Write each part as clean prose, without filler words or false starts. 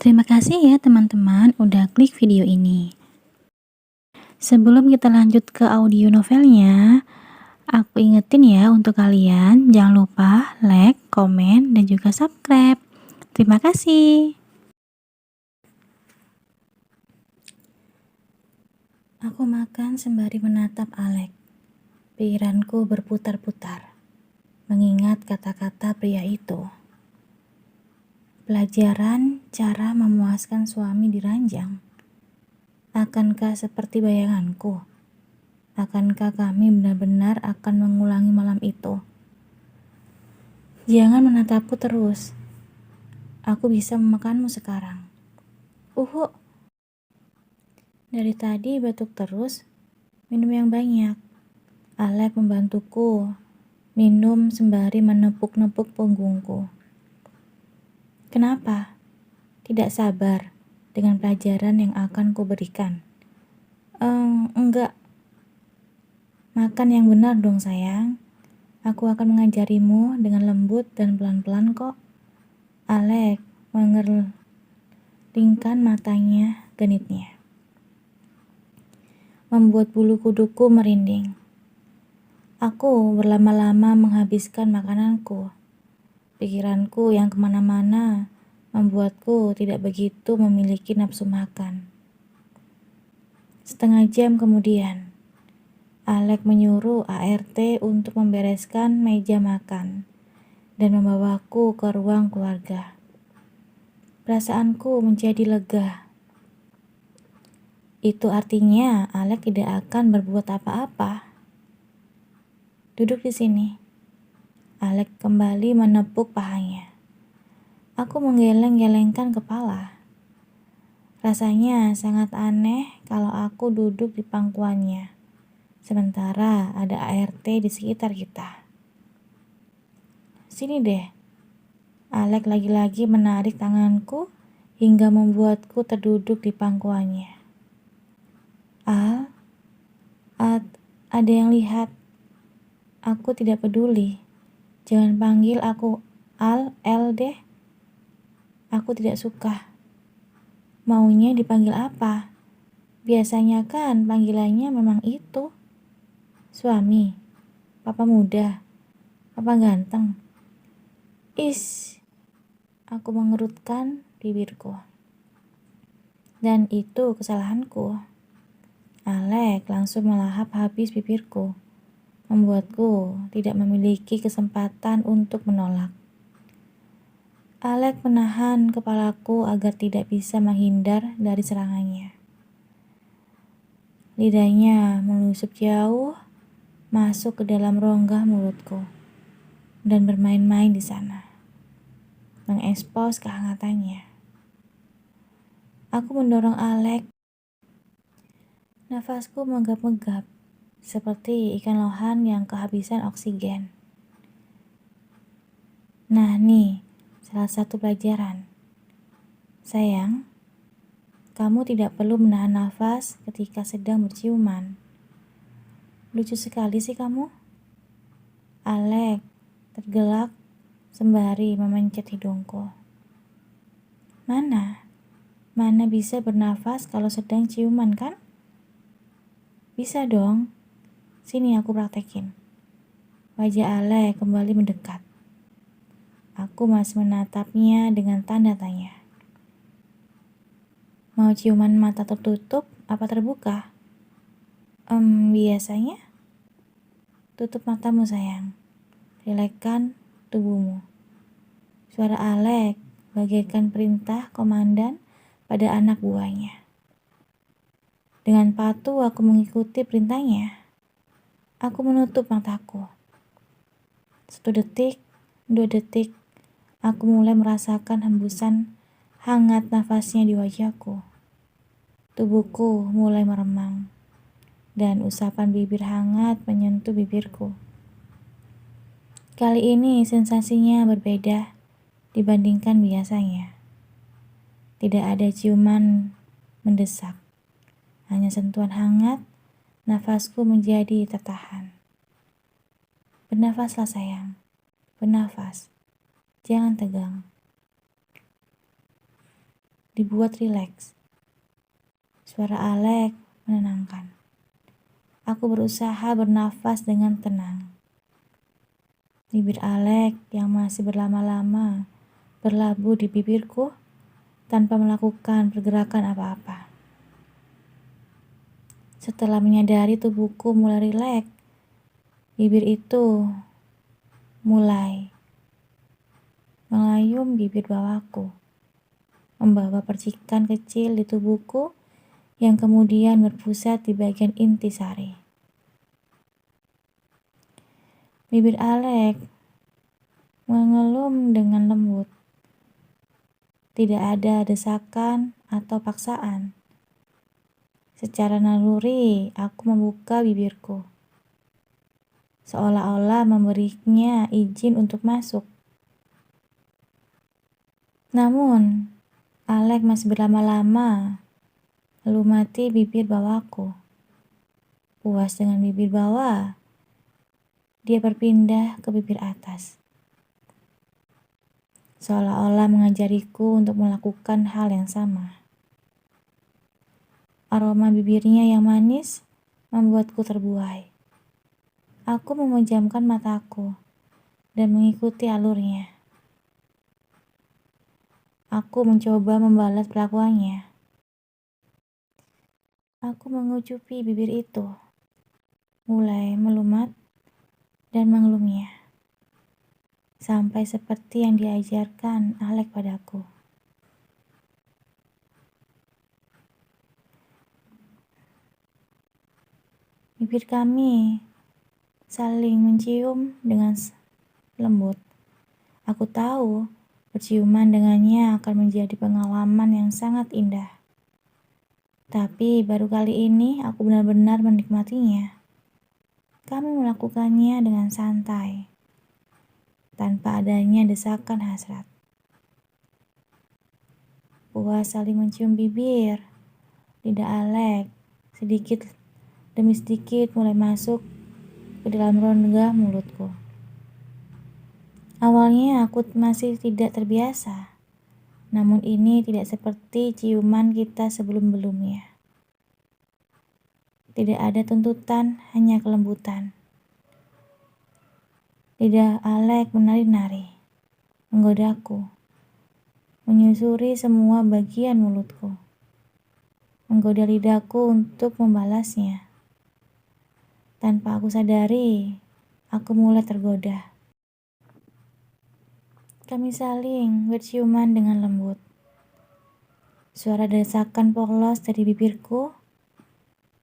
Terima kasih ya teman-teman udah klik video ini. Sebelum kita lanjut ke audio novelnya, aku ingetin ya untuk kalian jangan lupa like, komen, dan juga subscribe. Terima kasih. Aku makan sembari menatap Alek. Pikiranku berputar-putar, mengingat kata-kata pria itu. Pelajaran cara memuaskan suami diranjang. Akankah seperti bayanganku? Akankah kami benar-benar akan mengulangi malam itu? Jangan menatapku terus. Aku bisa memakanmu sekarang. Uhu. Dari tadi batuk terus. Minum yang banyak. Alek membantuku. Minum sembari menepuk-nepuk punggungku. Kenapa? Tidak sabar dengan pelajaran yang akan kuberikan. Enggak. Makan yang benar dong sayang. Aku akan mengajarimu dengan lembut dan pelan-pelan kok. Alek mengerlingkan matanya genitnya, membuat bulu kuduku merinding. Aku berlama-lama menghabiskan makananku. Pikiranku yang kemana-mana membuatku tidak begitu memiliki nafsu makan. Setengah jam kemudian, Alek menyuruh ART untuk membereskan meja makan dan membawaku ke ruang keluarga. Perasaanku menjadi lega. Itu artinya Alek tidak akan berbuat apa-apa. Duduk di sini. Alek kembali menepuk pahanya. Aku menggeleng-gelengkan kepala. Rasanya sangat aneh kalau aku duduk di pangkuannya, sementara ada ART di sekitar kita. Sini deh. Alek lagi-lagi menarik tanganku hingga membuatku terduduk di pangkuannya. Ada yang lihat. Aku tidak peduli. Jangan panggil aku El deh. Aku tidak suka. Maunya dipanggil apa? Biasanya kan panggilannya memang itu. Suami, papa muda, papa ganteng. Aku mengerutkan bibirku. Dan itu kesalahanku. Alek langsung melahap habis bibirku, membuatku tidak memiliki kesempatan untuk menolak. Alek menahan kepalaku agar tidak bisa menghindar dari serangannya. Lidahnya melusup jauh, masuk ke dalam rongga mulutku, dan bermain-main di sana, mengekspos kehangatannya. Aku mendorong Alek. Nafasku menggap-menggap, seperti ikan lohan yang kehabisan oksigen. Nah nih, salah satu pelajaran. Sayang, kamu tidak perlu menahan nafas ketika sedang berciuman. Lucu sekali sih kamu. Alek tergelak sembari memencet hidungku. Mana bisa bernafas kalau sedang ciuman kan? Bisa dong. Sini aku praktekin. Wajah Alek kembali mendekat. Aku masih menatapnya dengan tanda tanya. Mau ciuman mata tertutup apa terbuka? Biasanya. Tutup matamu sayang. Rilekskan tubuhmu. Suara Alek bagaikan perintah komandan pada anak buahnya. Dengan patuh aku mengikuti perintahnya. Aku menutup mataku. 1 detik, 2 detik, aku mulai merasakan hembusan hangat nafasnya di wajahku. Tubuhku mulai meremang, dan usapan bibir hangat menyentuh bibirku. Kali ini sensasinya berbeda dibandingkan biasanya. Tidak ada ciuman mendesak, hanya sentuhan hangat. Nafasku menjadi tertahan. Bernafaslah sayang, bernafas, jangan tegang. dibuat rileks. Suara Alek menenangkan. Aku berusaha bernafas dengan tenang. Bibir Alek yang masih berlama-lama berlabuh di bibirku tanpa melakukan pergerakan apa-apa. Setelah menyadari tubuhku mulai rileks, bibir itu mulai mengayun bibir bawahku, membawa percikan kecil di tubuhku yang kemudian berpusat di bagian intisari. Bibir Alek mengelum dengan lembut. Tidak ada desakan atau paksaan. Secara naluri, aku membuka bibirku, seolah-olah memberinya izin untuk masuk. Namun, Alek masih berlama-lama melumati bibir bawahku. Puas dengan bibir bawah, dia berpindah ke bibir atas, seolah-olah mengajariku untuk melakukan hal yang sama. Aroma bibirnya yang manis membuatku terbuai. Aku memejamkan mataku dan mengikuti alurnya. Aku mencoba membalas perlakuannya. Aku mengucupi bibir itu, mulai melumat dan mengelumnya, sampai seperti yang diajarkan Alek padaku. Bibir kami saling mencium dengan lembut. Aku tahu berciuman dengannya akan menjadi pengalaman yang sangat indah. Tapi baru kali ini aku benar-benar menikmatinya. Kami melakukannya dengan santai, tanpa adanya desakan hasrat. Puas saling mencium bibir, lidah Alek sedikit demi sedikit mulai masuk ke dalam rongga mulutku. Awalnya aku masih tidak terbiasa, namun ini tidak seperti ciuman kita sebelum-belumnya. Tidak ada tuntutan, hanya kelembutan. Lidah Alek menari-nari, menggodaku, menyusuri semua bagian mulutku, menggoda lidahku untuk membalasnya. Tanpa aku sadari, aku mulai tergoda. Kami saling berciuman dengan lembut. Suara desakan polos dari bibirku,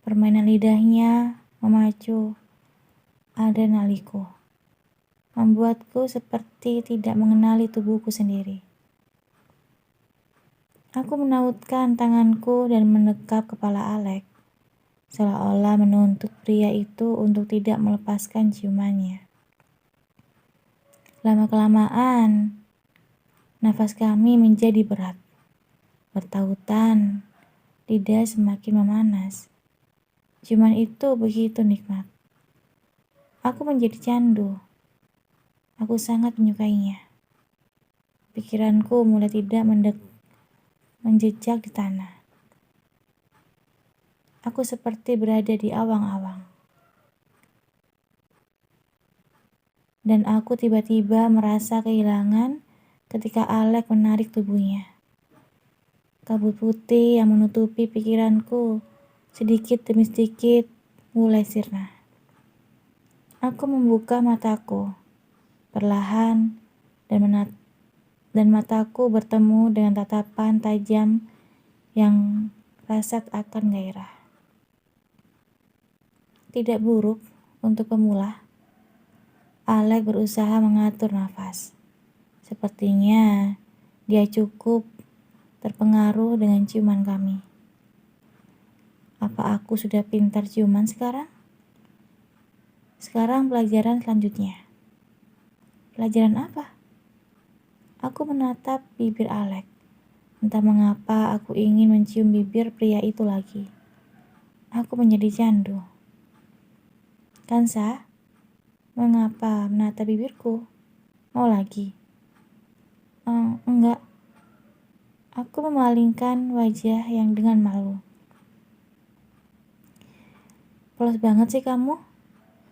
permainan lidahnya memacu adrenaliku, membuatku seperti tidak mengenali tubuhku sendiri. Aku menautkan tanganku dan menekap kepala Alek, seolah-olah menuntut pria itu untuk tidak melepaskan ciumannya. Lama-kelamaan, nafas kami menjadi berat. Bertautan, lidah semakin memanas. Ciuman itu begitu nikmat. Aku menjadi candu. Aku sangat menyukainya. Pikiranku mulai tidak menjejak di tanah. Aku seperti berada di awang-awang. Dan aku tiba-tiba merasa kehilangan ketika Alek menarik tubuhnya. Kabut putih yang menutupi pikiranku sedikit demi sedikit mulai sirna. Aku membuka mataku perlahan dan mataku bertemu dengan tatapan tajam yang rasat akan gairah. Tidak buruk untuk pemula. Alek berusaha mengatur nafas. Sepertinya dia cukup terpengaruh dengan ciuman kami. Apa aku sudah pintar ciuman sekarang? Sekarang pelajaran selanjutnya. Pelajaran apa? Aku menatap bibir Alek. Entah mengapa aku ingin mencium bibir pria itu lagi. Aku menjadi candu. Kansa, mengapa menatap bibirku? Mau lagi? Enggak. Aku memalingkan wajah yang dengan malu. Polos banget sih kamu,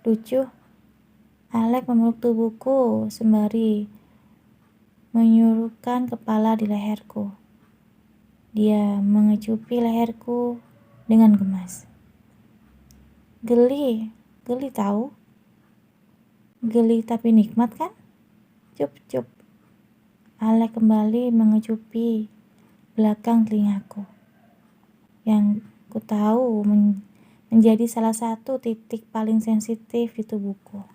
lucu. Alex memeluk tubuhku sembari menyuruhkan kepala di leherku. Dia mengecupi leherku dengan gemas. Geli tahu? Geli tapi nikmat kan? Cup cup. Alex kembali mengecupi belakang telingaku. Yang ku tahu menjadi salah satu titik paling sensitif di tubuhku.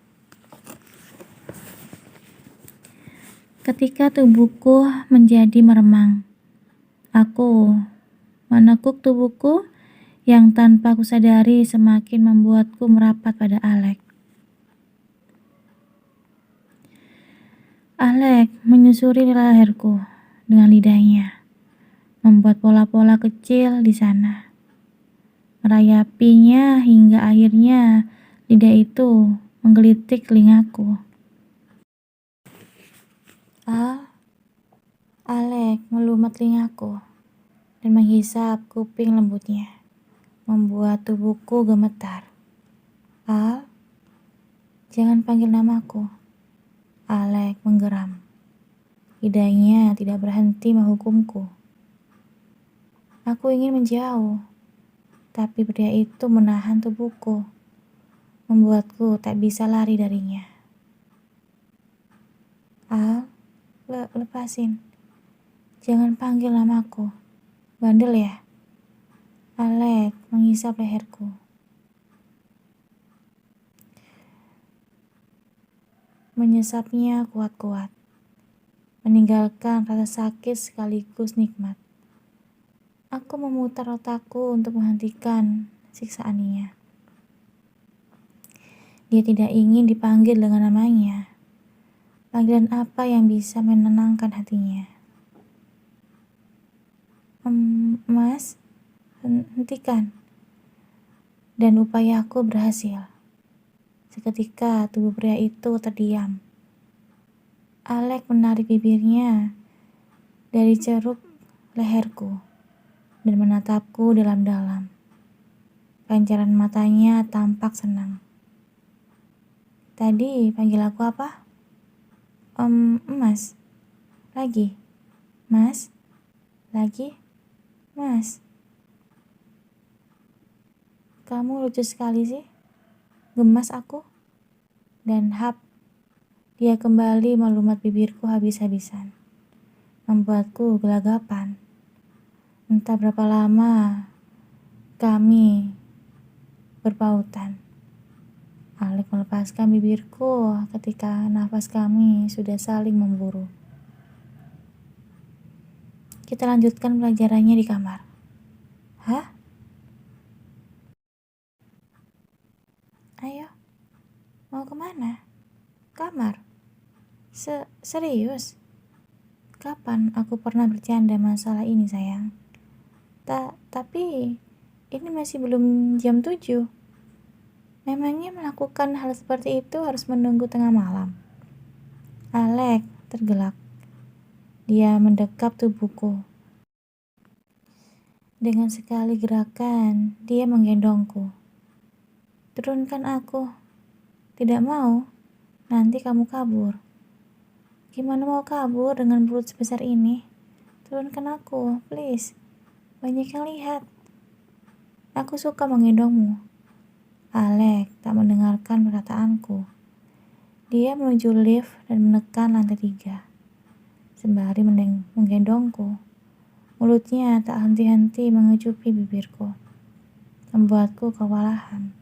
Ketika tubuhku menjadi meremang, aku menekuk tubuhku yang tanpa kusadari semakin membuatku merapat pada Alex. Alex menyusuri leherku dengan lidahnya, membuat pola-pola kecil di sana. Merayapinya hingga akhirnya lidah itu menggelitik telingaku. Alex melumat telingaku dan menghisap kuping lembutnya, membuat tubuhku gemetar. Al, jangan panggil namaku. Alex menggeram. Lidahnya tidak berhenti menghukumku. Aku ingin menjauh, tapi pria itu menahan tubuhku, membuatku tak bisa lari darinya. Al, lepasin. Jangan panggil namaku. Bandel ya? Alex menghisap leherku. Menyesapnya kuat-kuat, meninggalkan rasa sakit sekaligus nikmat. Aku memutar otakku untuk menghentikan siksaannya. Dia tidak ingin dipanggil dengan namanya. Panggilan apa yang bisa menenangkan hatinya? Mas, hentikan. Dan upayaku berhasil. Seketika tubuh pria itu terdiam. Alex menarik bibirnya dari ceruk leherku dan menatapku dalam-dalam. Pancaran matanya tampak senang. Tadi panggil aku apa? Mas. Lagi. Mas. Lagi. Mas. Kamu lucu sekali sih. Gemas aku. Dan dia kembali melumat bibirku habis-habisan, membuatku gelagapan. Entah berapa lama kami berpautan. Alex melepaskan bibirku ketika nafas kami sudah saling memburu. Kita lanjutkan pelajarannya di kamar. Hah? Ayo, mau kemana? Kamar? Serius? Kapan aku pernah bercanda masalah ini, sayang? Tapi ini masih belum jam 7. Memangnya melakukan hal seperti itu harus menunggu tengah malam? Alex tergelak. Dia mendekap tubuhku. Dengan sekali gerakan, dia menggendongku. Turunkan aku. Tidak mau, nanti kamu kabur. Gimana mau kabur dengan perut sebesar ini? Turunkan aku, please. Banyak yang lihat. Aku suka menggendongmu. Alex tak mendengarkan perkataanku. Dia menuju lift dan menekan lantai 3. Sembari menggendongku. Mulutnya tak henti-henti mengecupi bibirku, membuatku kewalahan.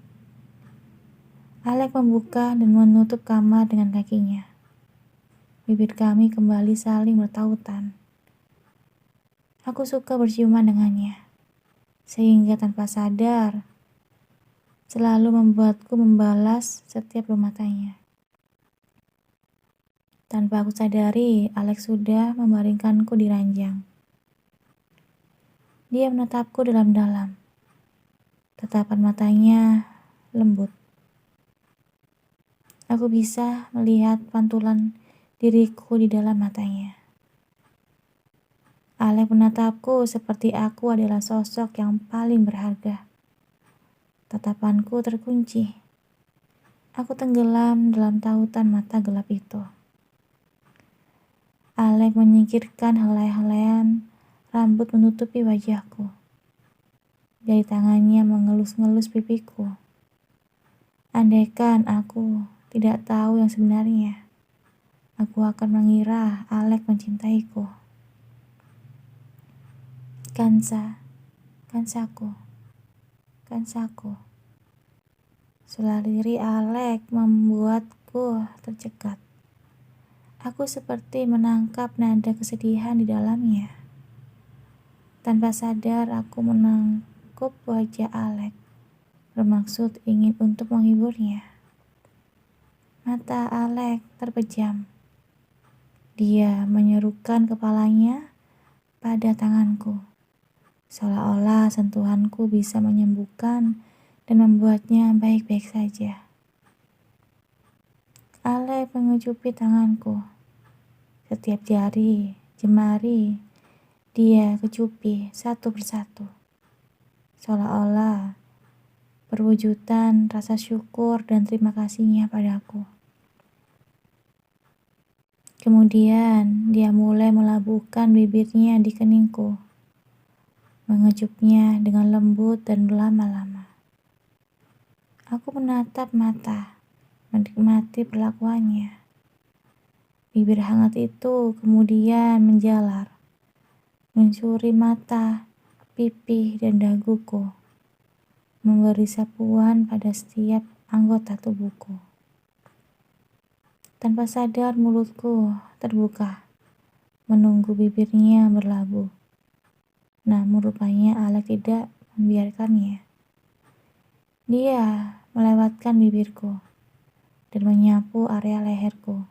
Alex membuka dan menutup kamar dengan kakinya. Bibir kami kembali saling bertautan. Aku suka berciuman dengannya, sehingga tanpa sadar selalu membuatku membalas setiap matanya. Tanpa aku sadari, Alex sudah membaringkanku di ranjang. Dia menatapku dalam-dalam. Tatapan matanya lembut. Aku bisa melihat pantulan diriku di dalam matanya. Alex menatapku seperti aku adalah sosok yang paling berharga. Tatapanku terkunci. Aku tenggelam dalam tautan mata gelap itu. Alex menyingkirkan helai-helaian rambut menutupi wajahku. Jari tangannya mengelus-ngelus pipiku. Andaikan aku tidak tahu yang sebenarnya, aku akan mengira Alex mencintaiku. Kansaku. Suara lirih Alex membuatku tercekat. Aku seperti menangkap nada kesedihan di dalamnya. Tanpa sadar aku menangkup wajah Alex, bermaksud ingin untuk menghiburnya. Mata Alex terpejam. Dia menyerukan kepalanya pada tanganku, seolah-olah sentuhanku bisa menyembuhkan dan membuatnya baik-baik saja. Alex mengecupi tanganku. Setiap jari, jemari, dia kecupi satu persatu. Seolah-olah perwujudan rasa syukur dan terima kasihnya padaku. Kemudian dia mulai melabuhkan bibirnya di keningku, mengecupnya dengan lembut dan berlama-lama. Aku menatap mata, menikmati perlakuannya. Bibir hangat itu kemudian menjalar, mencuri mata, pipi, dan daguku, memberi sapuan pada setiap anggota tubuhku. Tanpa sadar mulutku terbuka, menunggu bibirnya berlabuh. Namun rupanya Alex tidak membiarkannya. Dia melewatkan bibirku dan menyapu area leherku,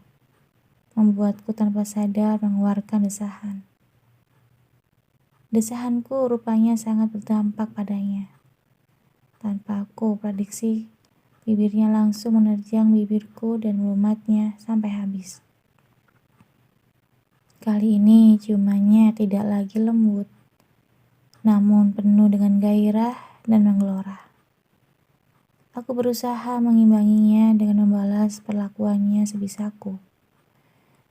membuatku tanpa sadar mengeluarkan desahan. Desahanku rupanya sangat berdampak padanya. Tanpa aku prediksi, bibirnya langsung menerjang bibirku dan melumatnya sampai habis. Kali ini ciumannya tidak lagi lembut, namun penuh dengan gairah dan menggelora. Aku berusaha mengimbanginya dengan membalas perlakuannya sebisaku.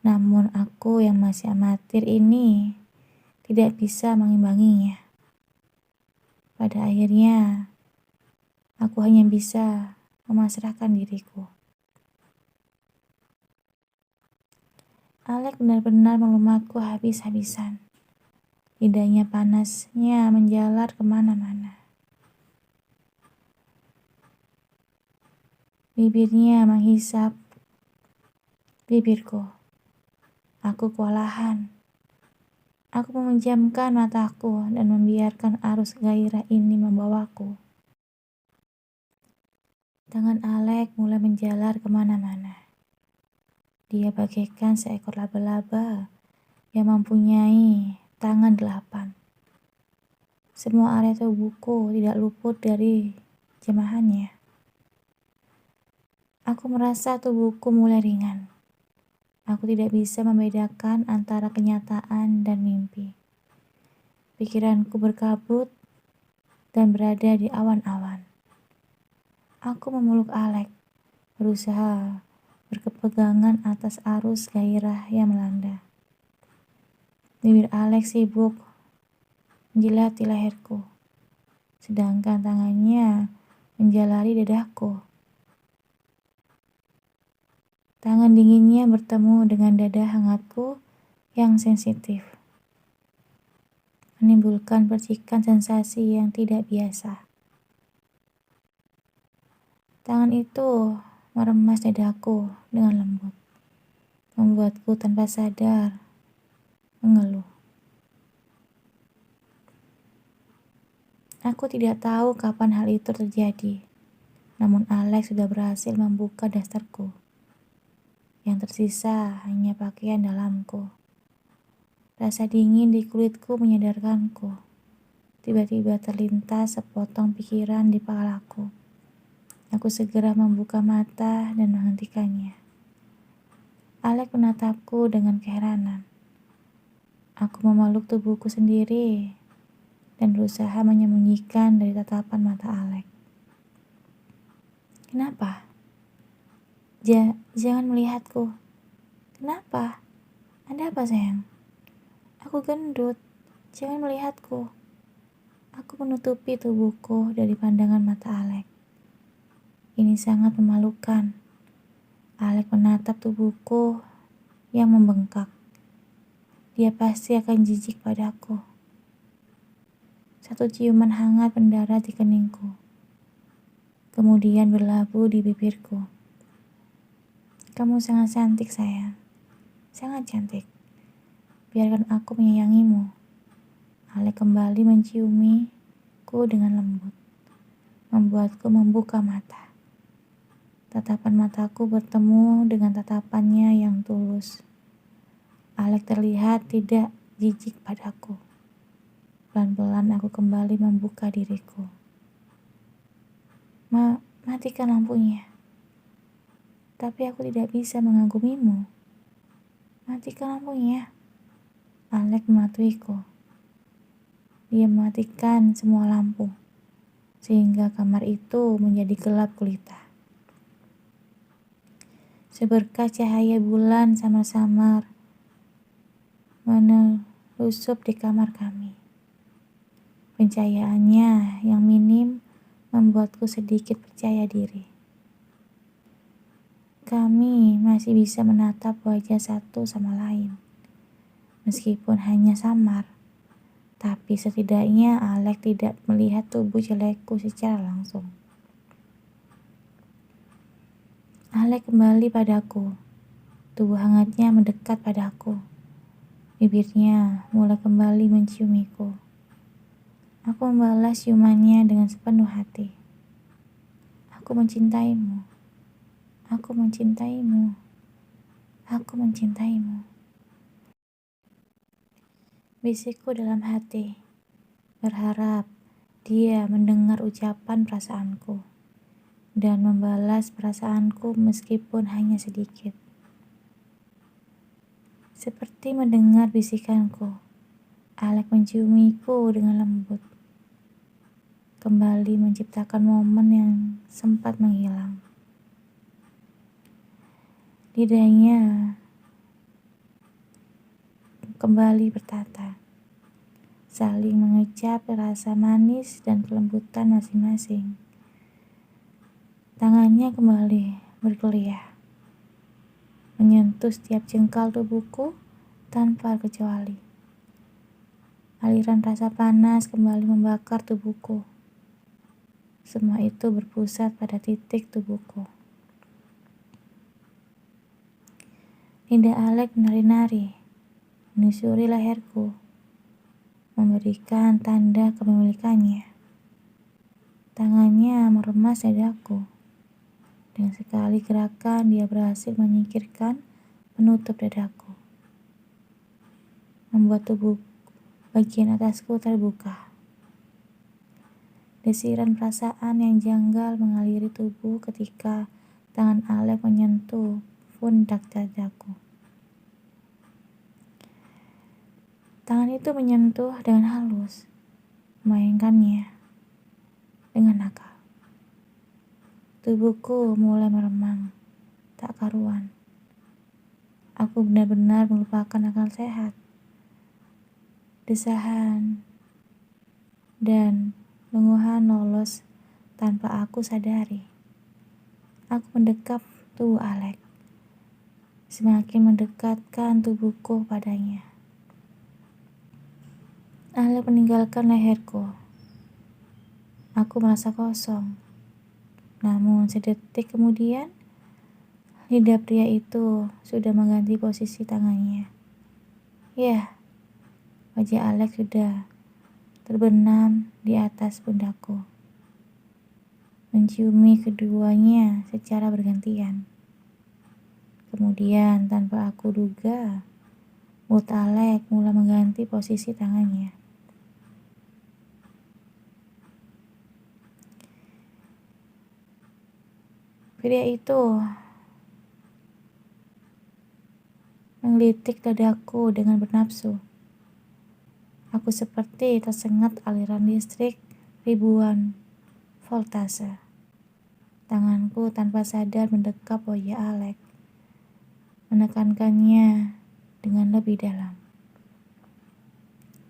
Namun aku yang masih amatir ini tidak bisa mengimbanginya. Pada akhirnya, aku hanya bisa memasrahkan diriku. Alex benar-benar melumatku habis-habisan. Lidahnya panasnya menjalar kemana-mana. Bibirnya menghisap bibirku. Aku kewalahan. Aku memejamkan mataku dan membiarkan arus gairah ini membawaku. Tangan Alex mulai menjalar kemana-mana. Dia bagaikan seekor laba-laba yang mempunyai tangan 8. Semua area tubuhku tidak luput dari jamahannya. Aku merasa tubuhku mulai ringan. Aku tidak bisa membedakan antara kenyataan dan mimpi. Pikiranku berkabut dan berada di awan-awan. Aku memeluk Alex, berusaha berkepegangan atas arus gairah yang melanda. Bibir Alex sibuk menjilati leherku, sedangkan tangannya menjalari dadaku. Tangan dinginnya bertemu dengan dada hangatku yang sensitif, menimbulkan percikan sensasi yang tidak biasa. Tangan itu meremas dadaku dengan lembut, membuatku tanpa sadar mengeluh. Aku tidak tahu kapan hal itu terjadi, namun Alex sudah berhasil membuka dasarku. Yang tersisa hanya pakaian dalamku. Rasa dingin di kulitku menyadarkanku. Tiba-tiba terlintas sepotong pikiran di kepalaku. Aku segera membuka mata dan menghentikannya. Alex menatapku dengan keheranan. Aku memeluk tubuhku sendiri dan berusaha menyembunyikan dari tatapan mata Alek. Kenapa? Jangan melihatku. Kenapa? Ada apa sayang? Aku gendut. Jangan melihatku. Aku menutupi tubuhku dari pandangan mata Alek. Ini sangat memalukan. Alek menatap tubuhku yang membengkak. Dia pasti akan jijik padaku. Satu ciuman hangat mendarat di keningku. Kemudian berlabuh di bibirku. Kamu sangat cantik sayang. Sangat cantik. Biarkan aku menyayangimu. Alek kembali menciumiku dengan lembut. Membuatku membuka mata. Tatapan mataku bertemu dengan tatapannya yang tulus. Alek terlihat tidak jijik padaku. Pelan-pelan aku kembali membuka diriku. Matikan lampunya. Tapi aku tidak bisa mengagumimu. Matikan lampunya. Alek mematuhiku. Dia mematikan semua lampu, sehingga kamar itu menjadi gelap gulita. Seberkas cahaya bulan samar-samar menelusup di kamar kami. Pencahayaannya yang minim membuatku sedikit percaya diri. Kami masih bisa menatap wajah satu sama lain. Meskipun hanya samar, tapi setidaknya Alek tidak melihat tubuh jelekku secara langsung. Alek kembali padaku. Tubuh hangatnya mendekat padaku. Bibirnya mulai kembali menciumiku. Aku membalas ciumannya dengan sepenuh hati. Aku mencintaimu. Aku mencintaimu. Aku mencintaimu. Bisikku dalam hati. Berharap dia mendengar ucapan perasaanku dan membalas perasaanku meskipun hanya sedikit. Seperti mendengar bisikanku, Alek menciumiku dengan lembut. Kembali menciptakan momen yang sempat menghilang. Lidahnya kembali bertata, saling mengecap rasa manis dan kelembutan masing-masing. Tangannya kembali bergeliat, menyentuh setiap jengkal tubuhku tanpa kecuali. Aliran rasa panas kembali membakar tubuhku. Semua itu berpusat pada titik tubuhku. Lidah Alek menari-nari, menyusuri leherku, memberikan tanda kepemilikannya. Tangannya meremas dadaku. Dengan sekali gerakan dia berhasil menyingkirkan penutup dadaku, membuat tubuh bagian atasku terbuka. Desiran perasaan yang janggal mengaliri tubuh ketika tangan Alek menyentuh pundak dadaku. Tangan itu menyentuh dengan halus, memainkannya dengan nakal. Tubuhku mulai meremang, tak karuan. Aku benar-benar melupakan akal sehat. Desahan dan lenguhan lolos tanpa aku sadari. Aku mendekap tubuh Alek, semakin mendekatkan tubuhku padanya. Alek meninggalkan leherku. Aku merasa kosong. Namun sedetik kemudian, lidah pria itu sudah mengganti posisi tangannya. Ya, wajah Alek sudah terbenam di atas pundakku, menciumi keduanya secara bergantian. Kemudian tanpa aku duga, mulut Alek mulai mengganti posisi tangannya. Pria itu menggelitik dadaku dengan bernafsu. Aku seperti tersengat aliran listrik ribuan voltase. Tanganku tanpa sadar mendekap wajah Alex, menekankannya dengan lebih dalam.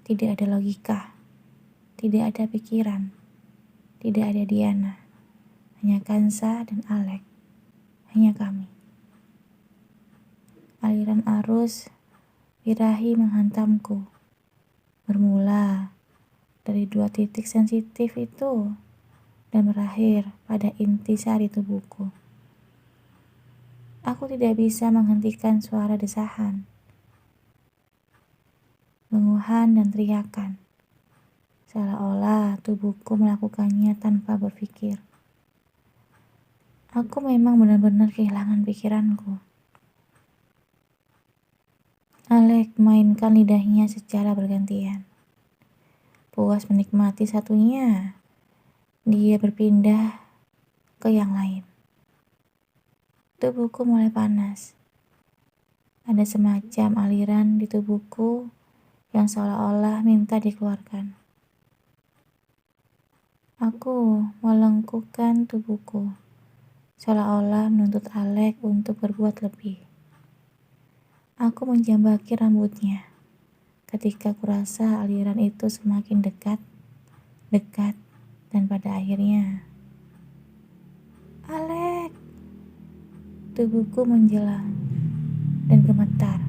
Tidak ada logika, tidak ada pikiran, tidak ada Diana, hanya Kansa dan Alex, hanya kami. Aliran arus birahi menghantamku, bermula dari 2 titik sensitif itu dan berakhir pada intisari tubuhku. Aku tidak bisa menghentikan suara desahan, lenguhan dan teriakan, seolah-olah tubuhku melakukannya tanpa berpikir. Aku memang benar-benar kehilangan pikiranku. Alex mainkan lidahnya secara bergantian. Puas menikmati satunya, dia berpindah ke yang lain. Tubuhku mulai panas. Ada semacam aliran di tubuhku yang seolah-olah minta dikeluarkan. Aku melengkungkan tubuhku, seolah-olah menuntut Alex untuk berbuat lebih. Aku menjambaki rambutnya ketika kurasa aliran itu semakin dekat, dan pada akhirnya, Alex! Tubuhku menjela dan gemetar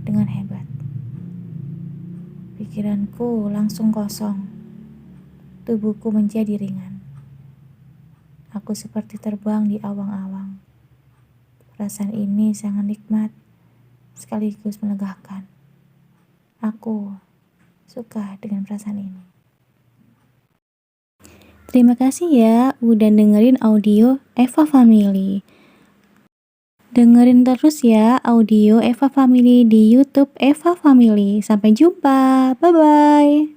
dengan hebat. Pikiranku langsung kosong, tubuhku menjadi ringan. Aku seperti terbang di awang-awang. Perasaan ini sangat nikmat, sekaligus melegakan. Aku suka dengan perasaan ini. Terima kasih ya udah dengerin audio Eva Family. Dengerin terus ya audio Eva Family di YouTube Eva Family. Sampai jumpa. Bye-bye.